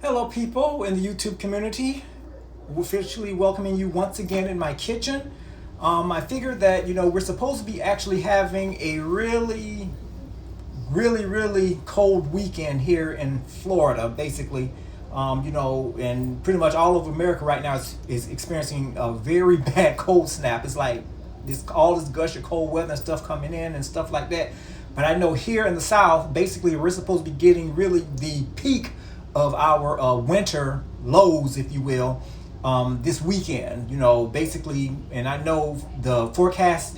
Hello people in the YouTube community. Officially welcoming you once again in my kitchen. I figured that, we're supposed to be actually having a really cold weekend here in Florida, basically. And pretty much all over America right now is experiencing a very bad cold snap. It's like all this gush of cold weather and stuff coming in and stuff like that. But I know here in the South, basically we're supposed to be getting really the peak of our winter lows, if you will, this weekend. Basically, and I know the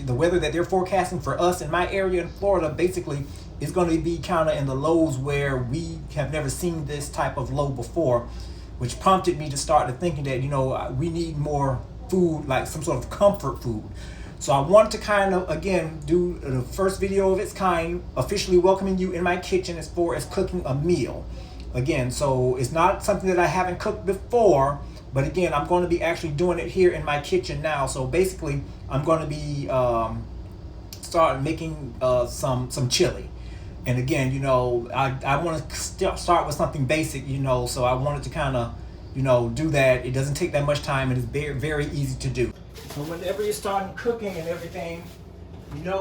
weather that they're forecasting for us in my area in Florida, basically is going to be kind of in the lows where we have never seen this type of low before, which prompted me to start to thinking that we need more food, like some sort of comfort food. So I wanted to kind of, again, do the first video of its kind, officially welcoming you in my kitchen as far as cooking a meal. Again, so it's not something that I haven't cooked before, but again, I'm going to be actually doing it here in my kitchen now. So basically, I'm going to be start making some chili. And again, I want to start with something basic, so I wanted to kind of, do that. It doesn't take that much time and it's very, very easy to do. So whenever you're starting cooking and everything, you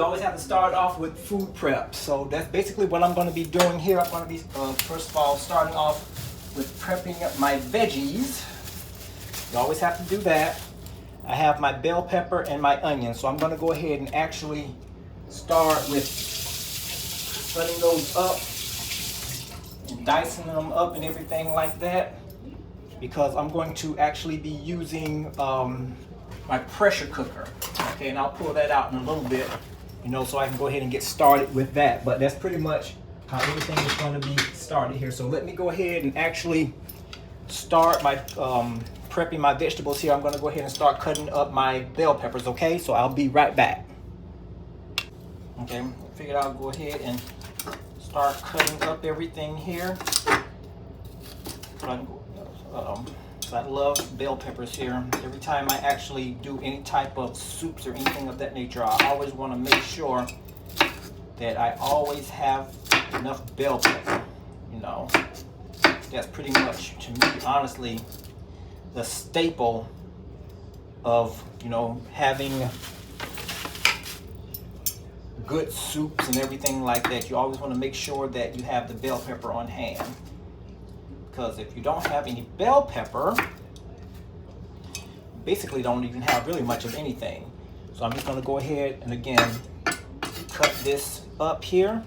always have to start off with food prep. So that's basically what I'm going to be doing here. I'm going to be, first of all, starting off with prepping up my veggies. You always have to do that. I have my bell pepper and my onion. So I'm going to go ahead and actually start with cutting those up and dicing them up and everything like that, because I'm going to actually be using my pressure cooker. Okay, and I'll pull that out in a little bit, so I can go ahead and get started with that. But that's pretty much how everything is going to be started here. So let me go ahead and actually start my prepping my vegetables here. I'm going to go ahead and start cutting up my bell peppers. Okay, so I'll be right back. Okay, I figured I'll go ahead and start cutting up everything here. I love bell peppers here. Every time I actually do any type of soups or anything of that nature, I always want to make sure that I always have enough bell pepper. That's pretty much, to me, honestly, the staple of, having good soups and everything like that. You always want to make sure that you have the bell pepper on hand, because if you don't have any bell pepper, basically don't even have really much of anything. So I'm just going to go ahead and again cut this up here.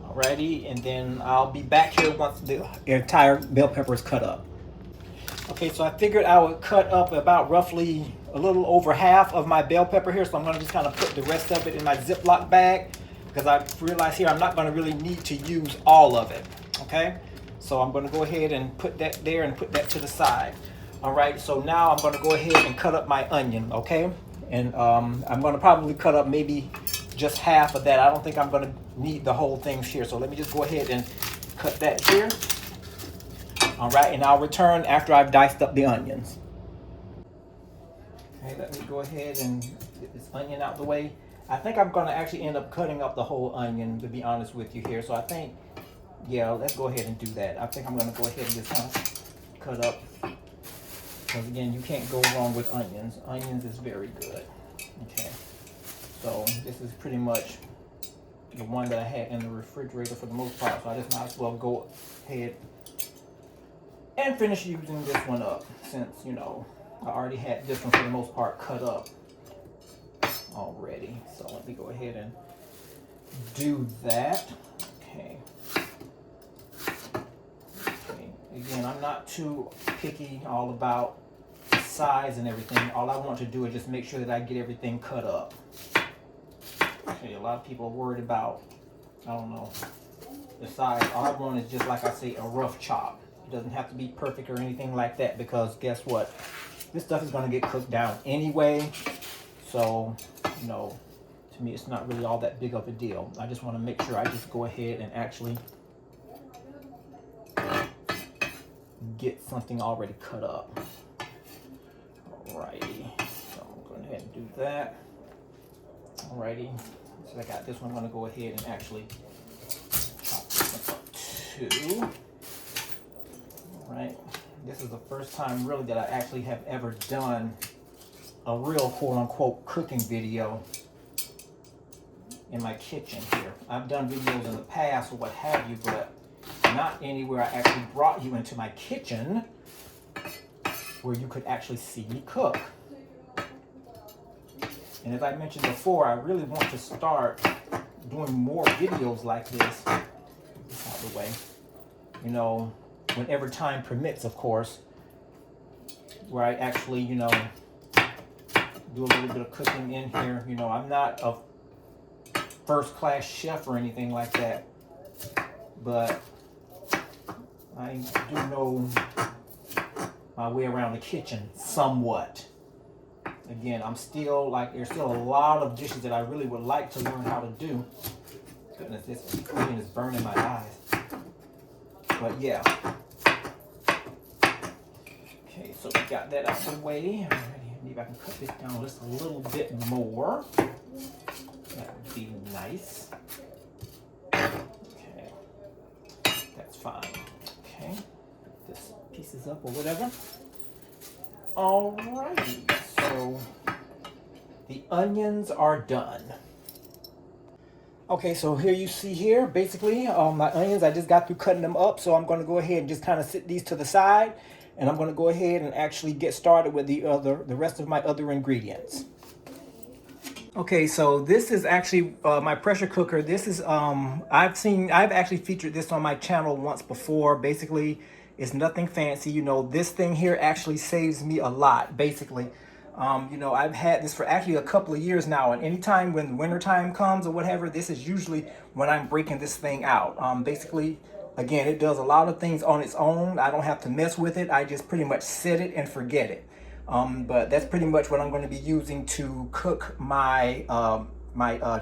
Alrighty, and then I'll be back here once the entire bell pepper is cut up. Okay, so I figured I would cut up about roughly a little over half of my bell pepper here. So I'm going to just kind of put the rest of it in my Ziploc bag, because I realize here I'm not going to really need to use all of it. Okay, so I'm going to go ahead and put that there and put that to the side. All right, so now I'm going to go ahead and cut up my onion. Okay, and I'm going to probably cut up maybe just half of that. I don't think I'm going to need the whole thing here. So let me just go ahead and cut that here. All right, and I'll return after I've diced up the onions. Okay, let me go ahead and get this onion out the way. I think I'm going to actually end up cutting up the whole onion, to be honest with you here. So I think, yeah, let's go ahead and do that. I think I'm going to go ahead and just kind of cut up, because again, you can't go wrong with onions. Onions is very good. Okay, so this is pretty much the one that I had in the refrigerator for the most part. So I just might as well go ahead and finish using this one up, since I already had this one for the most part cut up already. So let me go ahead and do that. Okay. Again, I'm not too picky all about the size and everything. All I want to do is just make sure that I get everything cut up. Okay, a lot of people are worried about, I don't know, the size. All I want is just, like I say, a rough chop. It doesn't have to be perfect or anything like that, because guess what? This stuff is going to get cooked down anyway. So, to me, it's not really all that big of a deal. I just want to make sure I just go ahead and actually get something already cut up. Alrighty. So I'm going ahead and do that. Alrighty, so I got this one. I'm gonna go ahead and actually chop this one up too. Alright, this is the first time really that I actually have ever done a real quote-unquote cooking video in my kitchen here. I've done videos in the past or what have you, but not anywhere I actually brought you into my kitchen where you could actually see me cook. And as I mentioned before, I really want to start doing more videos like this. Get this out of the way. You know, whenever time permits, of course, where I actually, you know, do a little bit of cooking in here. You know, I'm not a first-class chef or anything like that, but I do know my way around the kitchen somewhat. Again, I'm still like, there's still a lot of dishes that I really would like to learn how to do. Goodness, this cooking is burning my eyes. But yeah. Okay, so we got that out of the way. Maybe I can cut this down just a little bit more. That would be nice. Okay, that's fine. Okay, put this pieces up or whatever. Alrighty, so the onions are done. Okay, so here you see here, basically, my onions, I just got through cutting them up, so I'm going to go ahead and just kind of sit these to the side, and I'm going to go ahead and actually get started with the rest of my other ingredients. Okay, so this is actually my pressure cooker. This is I've actually featured this on my channel once before. Basically, it's nothing fancy. You know, this thing here actually saves me a lot. Basically, you know, I've had this for actually a couple of years now, and anytime when winter time comes or whatever, this is usually when I'm breaking this thing out. Basically, again, it does a lot of things on its own. I don't have to mess with it. I just pretty much set it and forget it. But that's pretty much what I'm going to be using to cook my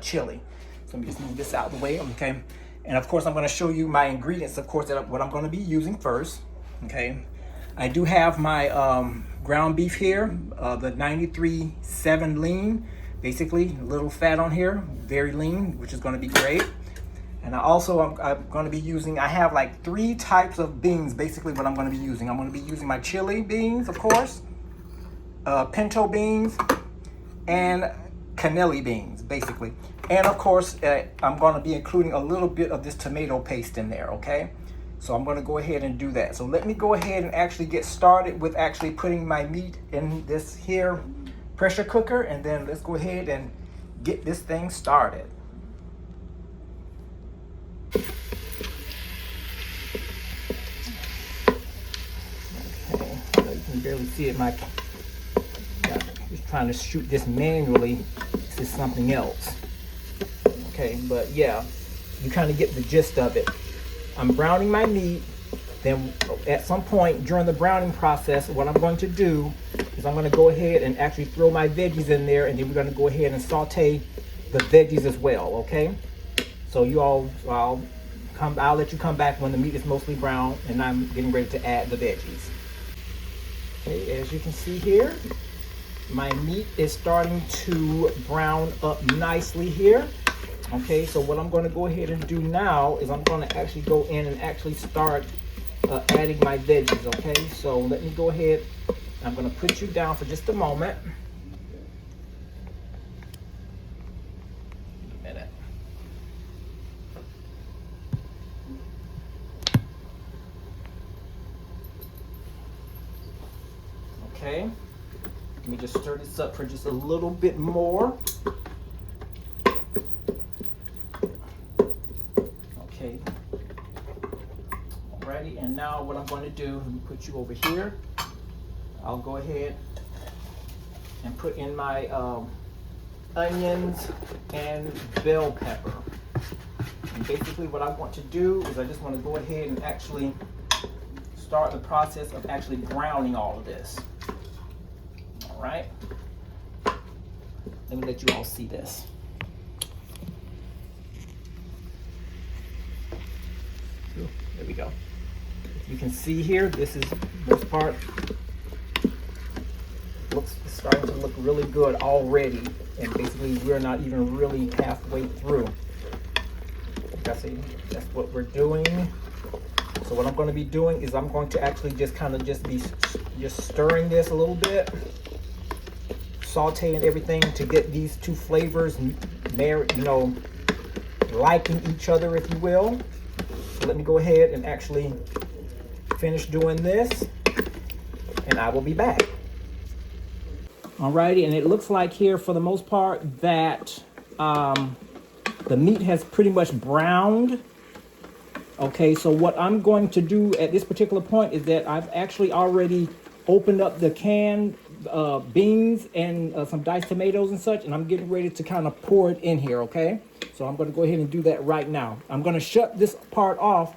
chili. So let me just move this out of the way, okay? And of course, I'm going to show you my ingredients, of course, what I'm going to be using first, okay? I do have my ground beef here, the 93.7 lean, basically a little fat on here, very lean, which is going to be great. And I'm going to be using, I have like 3 types of beans, basically what I'm going to be using. I'm going to be using my chili beans, of course, pinto beans, and cannelli beans, basically. And of course, I'm going to be including a little bit of this tomato paste in there, okay? So I'm going to go ahead and do that. So let me go ahead and actually get started with actually putting my meat in this here pressure cooker, and then let's go ahead and get this thing started. Okay, so you can barely see it. Just trying to shoot this manually. This is something else. Okay, but yeah, you kind of get the gist of it. I'm browning my meat. Then at some point during the browning process, what I'm going to do is I'm going to go ahead and actually throw my veggies in there, and then we're going to go ahead and saute the veggies as well, okay? So I'll let you come back when the meat is mostly brown and I'm getting ready to add the veggies. Okay, as you can see here, my meat is starting to brown up nicely here. Okay, so what I'm going to go ahead and do now is I'm going to actually go in and actually start adding my veggies. Okay, so let me go ahead. I'm going to put you down for just a moment. A minute. Okay, let me just stir this up for just a little bit more. Okay, alrighty, and now what I'm going to do, let me put you over here. I'll go ahead and put in my onions and bell pepper. And basically what I want to do is I just want to go ahead and actually start the process of actually browning all of this. All right, let me let you all see this. There we go. You can see here, this is this part it's starting to look really good already. And basically we're not even really halfway through. That's what we're doing. So what I'm going to be doing is I'm going to actually just kind of just stirring this a little bit, sauteing everything to get these two flavors liking each other, if you will. So let me go ahead and actually finish doing this, and I will be back. Alrighty, and it looks like here for the most part that the meat has pretty much browned. Okay, so what I'm going to do at this particular point is that I've actually already opened up the canned beans and some diced tomatoes and such, and I'm getting ready to kind of pour it in here, okay? So I'm going to go ahead and do that right now. I'm going to shut this part off,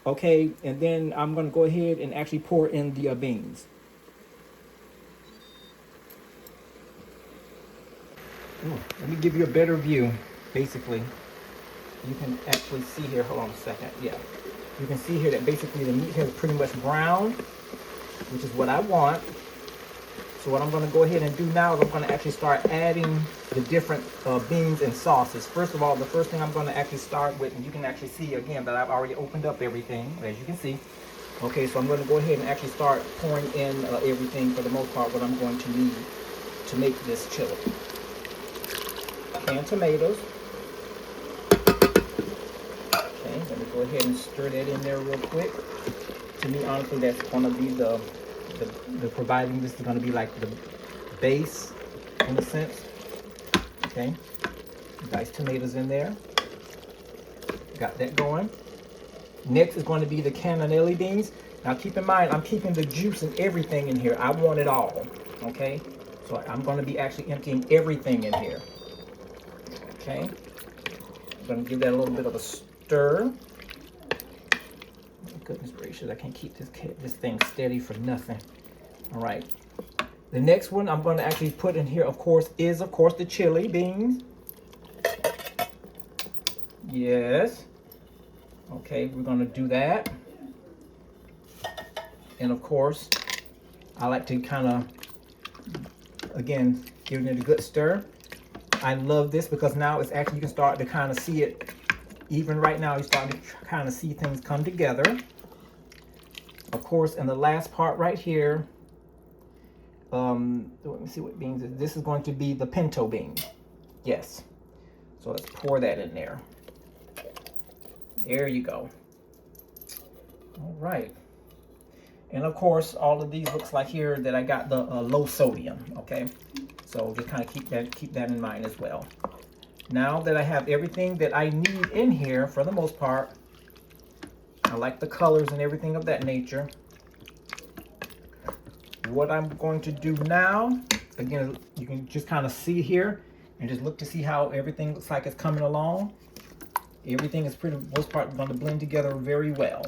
okay, and then I'm going to go ahead and actually pour in the beans. Let me give you a better view, basically. You can actually see here, hold on a second, yeah. You can see here that basically the meat has pretty much browned, which is what I want. So what I'm going to go ahead and do now is I'm going to actually start adding the different beans and sauces. First of all, the first thing I'm going to actually start with, and you can actually see again that I've already opened up everything, as you can see. Okay, so I'm going to go ahead and actually start pouring in everything, for the most part, what I'm going to need to make this chili. Canned tomatoes. Let me go ahead and stir that in there real quick. To me, honestly, that's going to be the providing this is going to be like the base in a sense. Okay, diced tomatoes in there. Got that going. Next is going to be the cannellini beans. Now keep in mind, I'm keeping the juice and everything in here. I want it all. Okay, so I'm going to be actually emptying everything in here. Okay, I'm going to give that a little bit of a stir. Goodness gracious, I can't keep this thing steady for nothing. All right, the next one I'm going to actually put in here, of course, is the chili beans. Yes. Okay, we're going to do that. And of course, I like to kind of, again, giving it a good stir. I love this because now it's actually, you can start to kind of see it. Even right now, you're starting to kind of see things come together. Of course, and the last part right here, let me see what beans is. This is going to be the pinto bean. Yes. So let's pour that in there. There you go. All right. And of course, all of these looks like here that I got the low sodium. Okay. So just kind of keep that in mind as well. Now that I have everything that I need in here, for the most part, I like the colors and everything of that nature. What I'm going to do now, again, you can just kind of see here and just look to see how everything looks like it's coming along. Everything is pretty, most part, going to blend together very well.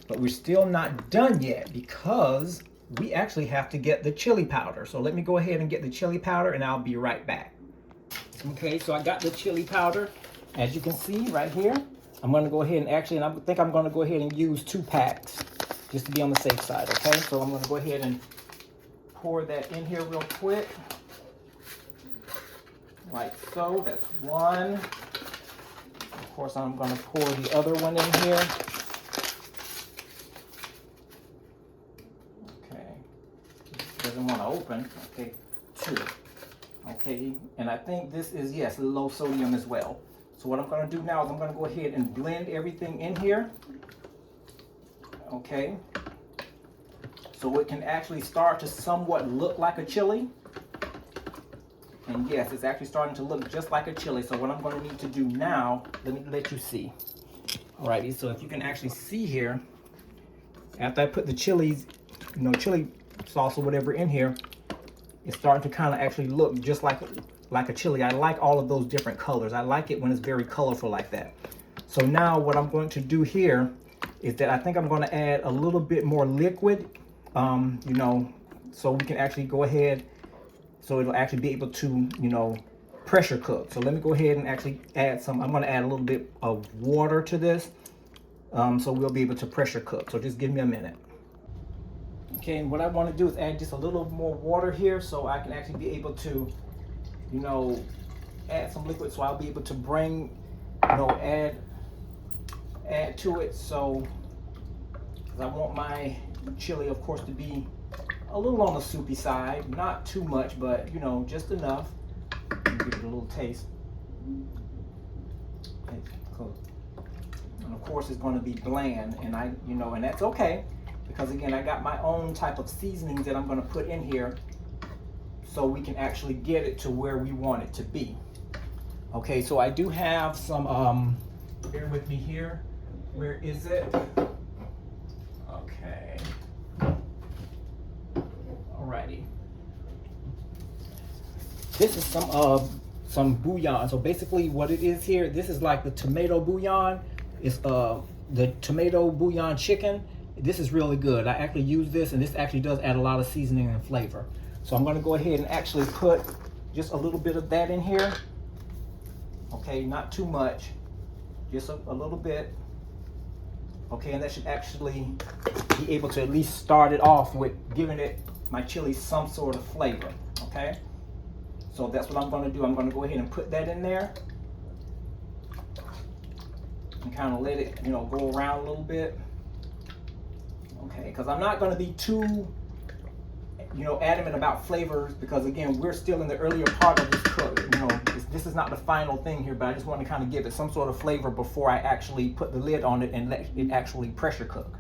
But we're still not done yet because we actually have to get the chili powder. So let me go ahead and get the chili powder and I'll be right back. Okay, so I got the chili powder, as you can see right here. I'm going to go ahead and actually, and I think I'm going to go ahead and use 2 packs just to be on the safe side, okay? So I'm going to go ahead and pour that in here real quick. Like so, that's one. Of course, I'm going to pour the other one in here. Okay, it doesn't want to open. Okay, 2. Okay, and I think this is, yes, low sodium as well. So what I'm going to do now is I'm going to go ahead and blend everything in here. Okay, so it can actually start to somewhat look like a chili. And yes, it's actually starting to look just like a chili. So what I'm going to need to do now, let me let you see. Alrighty, so if you can actually see here, after I put the chili sauce or whatever in here, it's starting to kind of actually look just like a chili. I like all of those different colors. I like it when it's very colorful like that. So now what I'm going to do here is that I think I'm going to add a little bit more liquid, so we can actually go ahead, so it'll actually be able to, pressure cook. So let me go ahead and actually add some, I'm going to add a little bit of water to this, so we'll be able to pressure cook. So just give me a minute. Okay, and what I want to do is add just a little more water here so I can actually be able to, you know, add some liquid, so I'll be able to bring, you know, add to it. So, because I want my chili, of course, to be a little on the soupy side, not too much, but you know, just enough. Give it a little taste. Okay, cool. And of course, it's going to be bland, and and that's okay, because again, I got my own type of seasonings that I'm going to put in here, so we can actually get it to where we want it to be. Okay, so I do have some, bear with me here. Where is it? Okay. Alrighty. This is some bouillon. So basically what it is here, this is like the tomato bouillon. It's the tomato bouillon chicken. This is really good. I actually use this, and this actually does add a lot of seasoning and flavor. So I'm gonna go ahead and actually put just a little bit of that in here. Okay, not too much, just a little bit. Okay, and that should actually be able to at least start it off with giving my chili some sort of flavor. Okay, so that's what I'm going to do. I'm going to go ahead and put that in there and kind of let it, go around a little bit. Okay, because I'm not going to be too, adamant about flavors, because again, we're still in the earlier part of this cook. This is not the final thing here, but I just want to kind of give it some sort of flavor before I actually put the lid on it and let it actually pressure cook.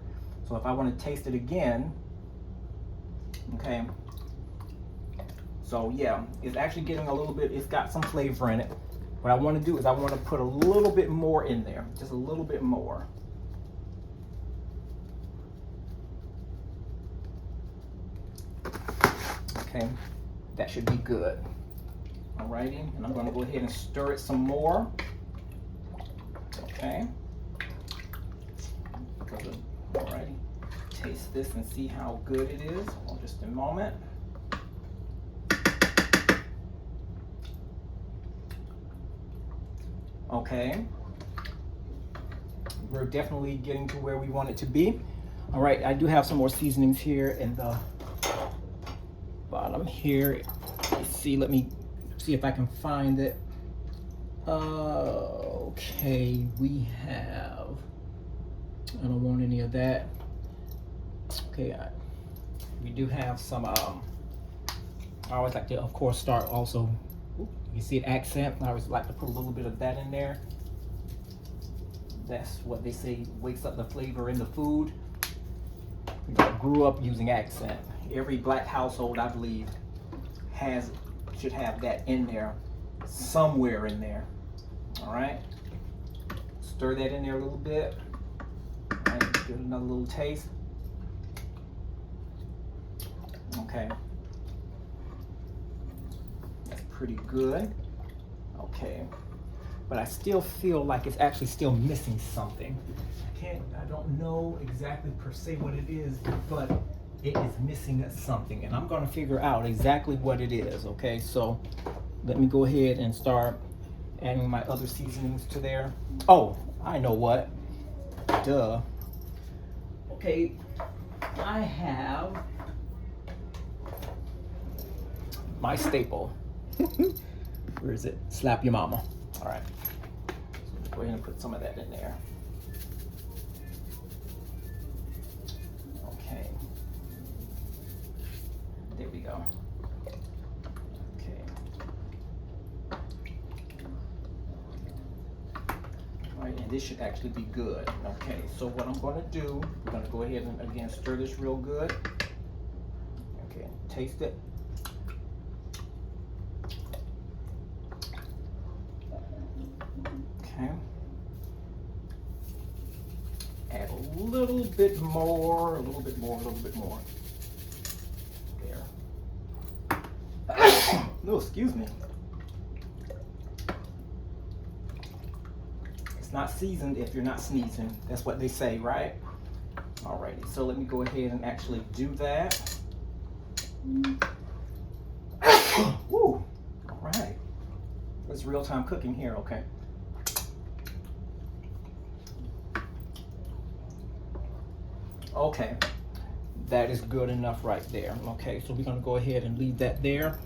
So if I want to taste it again, okay. So yeah, it's actually getting a little bit, it's got some flavor in it. What I want to do is I want to put a little bit more in there, just a little bit more. Okay, that should be good. Alrighty, and I'm going to go ahead and stir it some more. Okay. Alrighty, taste this and see how good it is. Hold on just a moment. Okay, we're definitely getting to where we want it to be. All right, I do have some more seasonings here in the bottom here. Let's see, let me see if I can find it. Okay, we have, I don't want any of that. Okay, we do have some, I always like to, of course, start also, you see an accent, I always like to put a little bit of that in there. That's what they say wakes up the flavor in the food. I grew up using accent. Every black household, I believe, should have that in there, somewhere in there. All right, stir that in there a little bit. All right, give it another little taste. Okay, that's pretty good. Okay, but I still feel like it's actually still missing something. I don't know exactly per se what it is, but it is missing something, and I'm going to figure out exactly what it is. Okay, so let me go ahead and start adding my other seasonings to there. Oh, I know what. Duh. Okay, I have my staple. Where is it? Slap your mama. All right, so go ahead and put some of that in there. Okay, there we go. Okay. All right, and this should actually be good. Okay, so what I'm going to do, we're going to go ahead and again stir this real good. Okay, taste it. Okay. Add a little bit more, a little bit more, a little bit more. There. No, excuse me. It's not seasoned if you're not sneezing. That's what they say, right? Alrighty, so let me go ahead and actually do that. Woo! Alright. It's real-time cooking here, okay? Okay, that is good enough right there. Okay, so we're gonna go ahead and leave that there.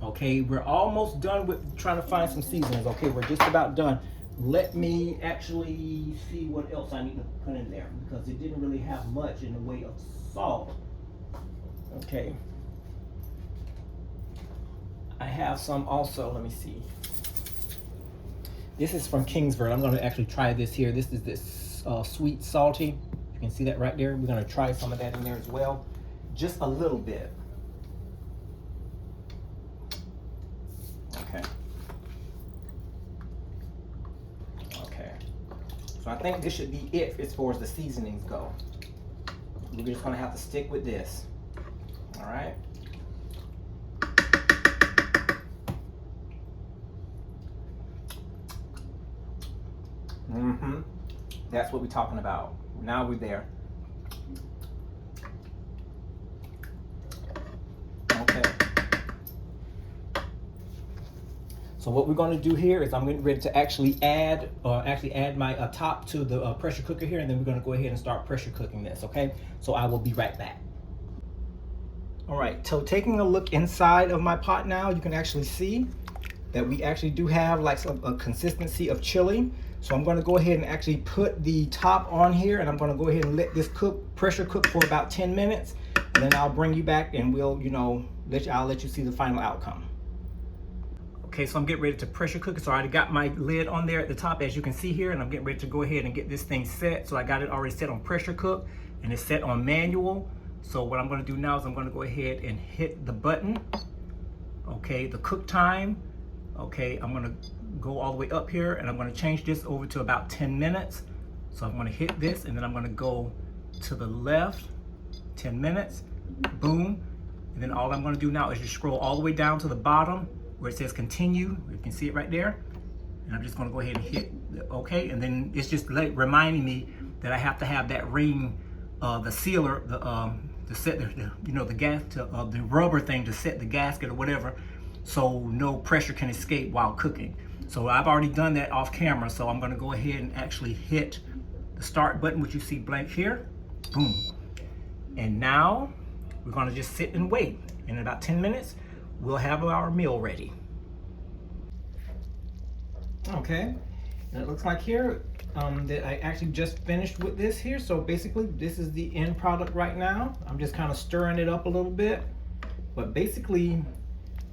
Okay, we're almost done with trying to find some seasonings. Okay, we're just about done. Let me actually see what else I need to put in there, because it didn't really have much in the way of salt. Okay. I have some also, let me see. This is from Kingsford. I'm gonna actually try this here. This is this sweet salty. You can see that right there. We're gonna try some of that in there as well. Just a little bit. Okay. Okay. So I think this should be it as far as the seasonings go. We're just gonna have to stick with this. All right. Mm-hmm. That's what we're talking about. Now we're there. Okay. So what we're going to do here is I'm getting ready to actually add my top to the pressure cooker here, and then we're going to go ahead and start pressure cooking this. Okay. So I will be right back. All right. So taking a look inside of my pot now, you can actually see that we actually do have like a consistency of chili. So I'm going to go ahead and actually put the top on here, and I'm going to go ahead and let this pressure cook for about 10 minutes, and then I'll bring you back and we'll, I'll let you see the final outcome. Okay, so I'm getting ready to pressure cook it. So I already got my lid on there at the top, as you can see here, and I'm getting ready to go ahead and get this thing set. So I got it already set on pressure cook, and it's set on manual. So what I'm going to do now is I'm going to go ahead and hit the button. Okay, the cook time. Okay, I'm going to go all the way up here, and I'm going to change this over to about 10 minutes. So I'm going to hit this, and then I'm going to go to the left, 10 minutes, boom. And then all I'm going to do now is just scroll all the way down to the bottom where it says continue. You can see it right there. And I'm just going to go ahead and hit OK. And then it's just reminding me that I have to have that ring, the sealer, to set the gas, the rubber thing to set the gasket or whatever, so no pressure can escape while cooking. So I've already done that off camera, so I'm going to go ahead and actually hit the start button, which you see blank here. Boom. And now we're going to just sit and wait. In about 10 minutes, we'll have our meal ready. Okay, and it looks like here that I actually just finished with this here. So basically, this is the end product right now. I'm just kind of stirring it up a little bit, but basically,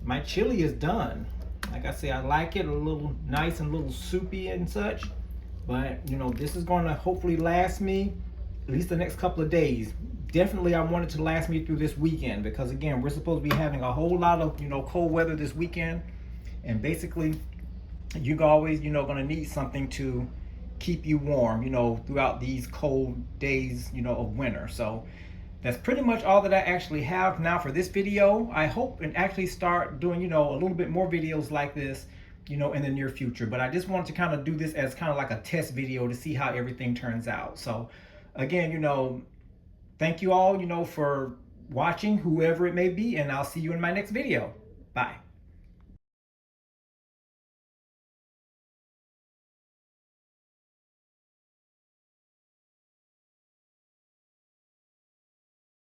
my chili is done. Like I say, I like it a little nice and a little soupy and such, but this is going to hopefully last me at least the next couple of days. Definitely I want it to last me through this weekend, because again, we're supposed to be having a whole lot of cold weather this weekend, and basically you're always going to need something to keep you warm throughout these cold days of winter. So that's pretty much all that I actually have now for this video. I hope and actually start doing, a little bit more videos like this, in the near future. But I just wanted to kind of do this as kind of like a test video to see how everything turns out. So again, thank you all, for watching, whoever it may be, and I'll see you in my next video. Bye.